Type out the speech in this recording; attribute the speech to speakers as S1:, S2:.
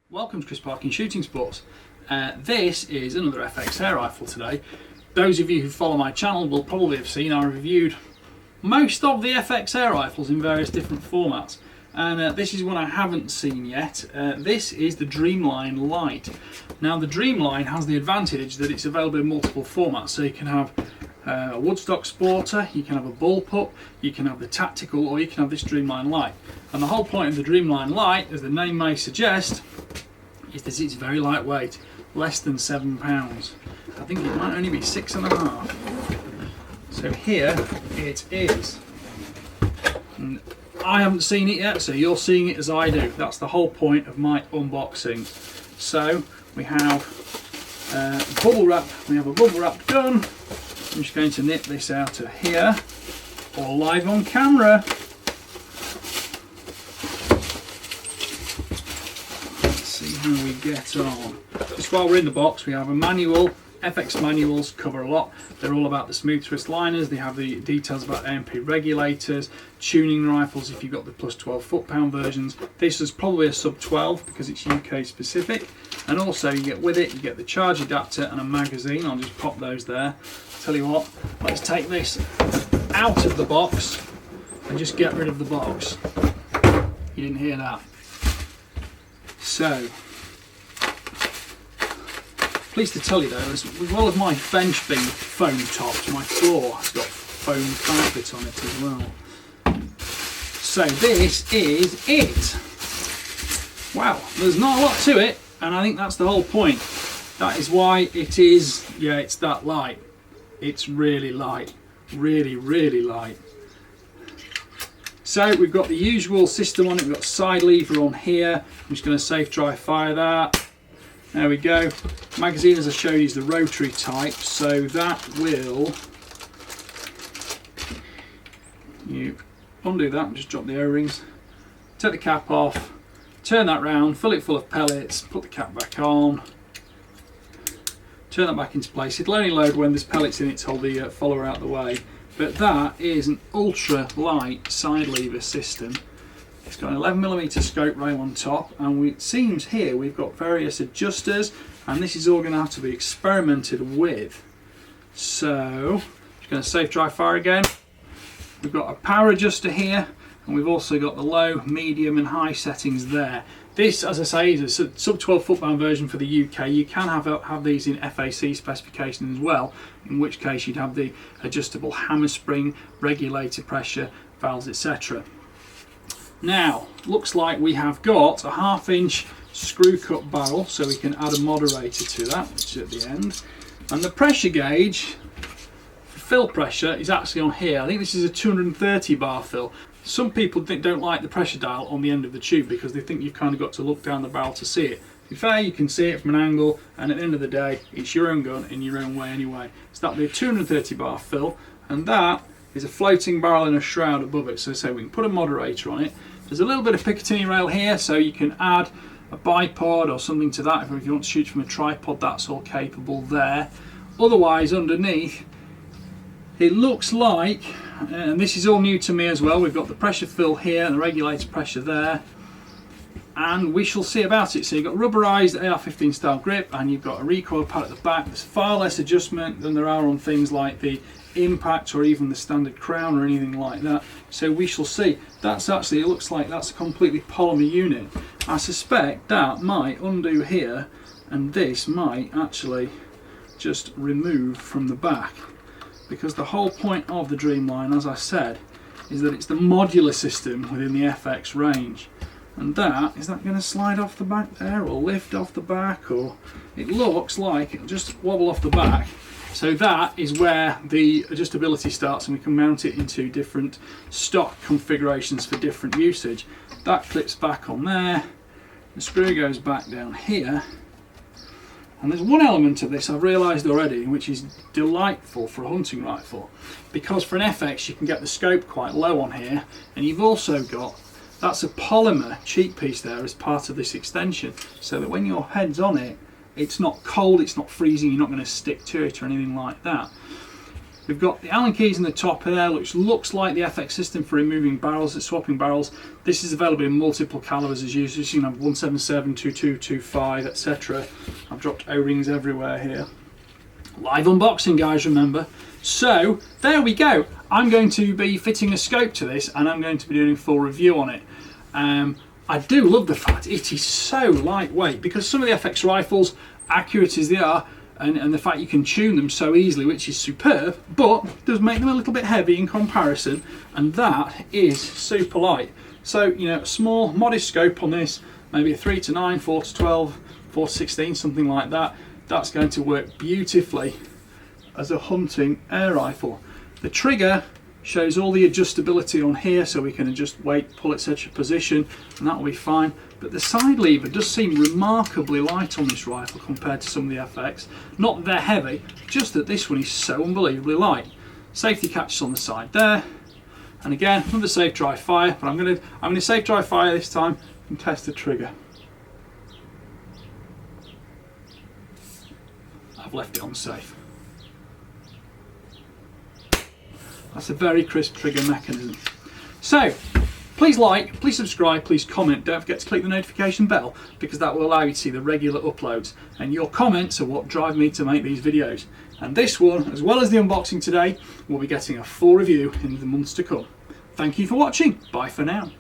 S1: Welcome to Chris Parkin Shooting Sports. This is another FX air rifle today. Those of you who follow my channel will probably have seen I reviewed most of the FX air rifles in various different formats. And this is one I haven't seen yet. This is the Dreamline Lite. Now the Dreamline has the advantage that it's available in multiple formats. So you can have a woodstock sporter, you can have a bullpup, you can have the tactical, or you can have this Dreamline Lite. And the whole point of the Dreamline Lite, as the name may suggest, is that it's very lightweight, less than 7 pounds. I think it might only be 6.5. So here it is. And I haven't seen it yet, so you're seeing it as I do. That's the whole point of my unboxing. So we have bubble wrap. We have a bubble wrap gun. I'm just going to nip this out of here, all live on camera. Let's see how we get on. Just while we're in the box, we have a manual. FX manuals cover a lot. They're all about the smooth twist liners. They have the details about AMP regulators, tuning rifles if you've got the plus 12 foot-pound versions. This is probably a sub 12 because it's UK specific. And also you get with it, you get the charge adapter and a magazine. I'll just pop those there. Tell you what, let's take this out of the box and just get rid of the box. You didn't hear that. So, pleased to tell you though, as well as my bench being foam topped, my floor has got foam carpet on it as well. So this is it. Wow, there's not a lot to it, and I think that's the whole point. That is why it is, yeah, it's that light. It's really light, really, really light. So we've got the usual system on it. We've got side lever on here. I'm just going to safe dry fire that. There we go. Magazine, as I showed you, is the rotary type, so that will, you undo that and just drop the O-rings, take the cap off, turn that round, fill it full of pellets, put the cap back on, turn that back into place. It'll only load when there's pellets in it to hold the follower out of the way, but that is an ultra light side lever system. It's got an 11mm scope rail on top, and it seems here we've got various adjusters, and this is all going to have to be experimented with. So, just going to safe dry fire again. We've got a power adjuster here, and we've also got the low, medium and high settings there. This, as I say, is a sub 12 foot-pound version for the UK. You can have these in FAC specification as well, in which case you'd have the adjustable hammer spring, regulator pressure, valves, etc. Now, looks like we have got a 1/2 inch screw cut barrel, so we can add a moderator to that, which is at the end. And the pressure gauge, fill pressure, is actually on here. I think this is a 230 bar fill. Some people don't like the pressure dial on the end of the tube because they think you've kind of got to look down the barrel to see it. To be fair, you can see it from an angle, and at the end of the day, it's your own gun in your own way anyway. So that'll be a 230 bar fill, and that is a floating barrel and a shroud above it. So we can put a moderator on it. There's a little bit of Picatinny rail here, so you can add a bipod or something to that. If you want to shoot from a tripod, that's all capable there. Otherwise, underneath, it looks like, and this is all new to me as well, we've got the pressure fill here and the regulator pressure there, and we shall see about it. So you've got rubberized AR-15 style grip, and you've got a recoil pad at the back. There's far less adjustment than there are on things like the Impact or even the standard Crown or anything like that. So we shall see. That's actually, it looks like that's a completely polymer unit. I suspect that might undo here, and this might actually just remove from the back, because the whole point of the Dreamline, as I said, is that it's the modular system within the FX range. And that, is that going to slide off the back there or lift off the back, or it looks like it'll just wobble off the back. So that is where the adjustability starts, and we can mount it into different stock configurations for different usage. That clips back on there, the screw goes back down here, and there's one element of this I've realised already which is delightful for a hunting rifle, because for an FX you can get the scope quite low on here, and you've also got, that's a polymer cheek piece there as part of this extension, so that when your head's on it, it's not cold, it's not freezing, you're not going to stick to it or anything like that. We've got the Allen keys in the top here, which looks like the FX system for removing barrels, swapping barrels. This is available in multiple calibers as usual. You can have 177, 22, 25, etc. I've dropped O-rings everywhere here. Live unboxing, guys, remember. So there we go. I'm going to be fitting a scope to this, and I'm going to be doing a full review on it. I do love the fact it is so lightweight, because some of the FX rifles, accurate as they are, and the fact you can tune them so easily, which is superb, but does make them a little bit heavy in comparison, and that is super light. So, you know, a small, modest scope on this, maybe a 3 to 9, 4 to 12, 4 to 16, something like that. That's going to work beautifully as a hunting air rifle. The trigger shows all the adjustability on here, so we can adjust weight, pull, etc. position, and that will be fine. But the side lever does seem remarkably light on this rifle compared to some of the FX. Not that they're heavy, just that this one is so unbelievably light. Safety catches on the side there, and again another safe dry fire. But I'm going to safe dry fire this time and test the trigger. I've left it on safe. That's a very crisp trigger mechanism. So, please like, please subscribe, please comment. Don't forget to click the notification bell, because that will allow you to see the regular uploads. And your comments are what drive me to make these videos. And this one, as well as the unboxing today, will be getting a full review in the months to come. Thank you for watching. Bye for now.